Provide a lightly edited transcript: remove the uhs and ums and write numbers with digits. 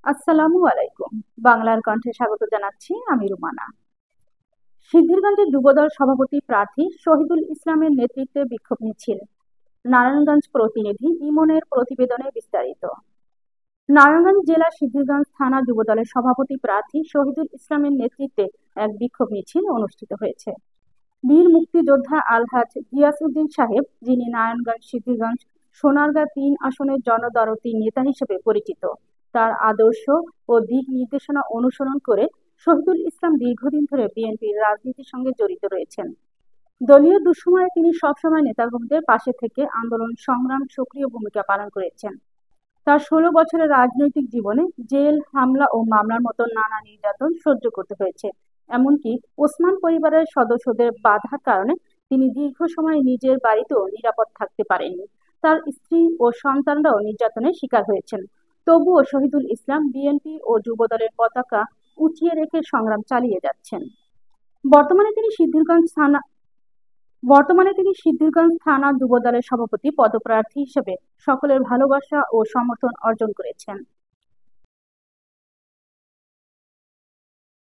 আসসালামু আলাইকুম। বাংলার কণ্ঠে স্বাগত জানাচ্ছি আমি রুমানা। সিদ্ধিরগঞ্জের যুবদল সভাপতি প্রার্থী শহীদুল ইসলামের নেতৃত্বে বিক্ষোভ মিছিল। নারায়ণগঞ্জ প্রতিনিধি ইমনের প্রতিবেদনে বিস্তারিত। নারায়ণগঞ্জ জেলা সিদ্ধিরগঞ্জ থানা যুবদলের সভাপতি প্রার্থী শহীদুল ইসলামের নেতৃত্বে এক বিক্ষোভ মিছিল অনুষ্ঠিত হয়েছে। বীর মুক্তিযোদ্ধা আলহাজ গিয়াসউদ্দিন সাহেব, যিনি নারায়ণগঞ্জ সিদ্ধিরগঞ্জ সোনারগাঁ-৩ আসনের জনদরদি নেতা হিসেবে পরিচিত, তার আদর্শ ও দিক নির্দেশনা অনুসরণ করে শহীদুল ইসলাম দীর্ঘদিন ধরে বিএনপির রাজনীতির সঙ্গে জড়িত রয়েছেন। দলীয় দুঃসময়ে তিনি সবসময় নেতাকর্মীদের পাশে থেকে আন্দোলন সংগ্রাম সক্রিয় ভূমিকা পালন করেছেন। তার ১৬ বছরের রাজনৈতিক জীবনে জেল, হামলা ও মামলার মতো নানা নির্যাতন সহ্য করতে হয়েছে। এমনকি ওসমান পরিবারের সদস্যদের বাধার কারণে তিনি দীর্ঘ সময় নিজের বাড়িতেও নিরাপদ থাকতে পারেননি। তার স্ত্রী ও সন্তানরাও নির্যাতনের শিকার হয়েছেন। তবুও শহীদুল ইসলাম বিএনপি ও যুবদলের পতাকা উঁচিয়ে রেখে সংগ্রাম চালিয়ে যাচ্ছেন। বর্তমানে তিনি সিদ্ধিরগঞ্জ থানা বর্তমানে তিনি সিদ্ধিরগঞ্জ থানা যুবদলের সভাপতি পদপ্রার্থী হিসেবে সকলের ভালোবাসা ও সমর্থন অর্জন করেছেন।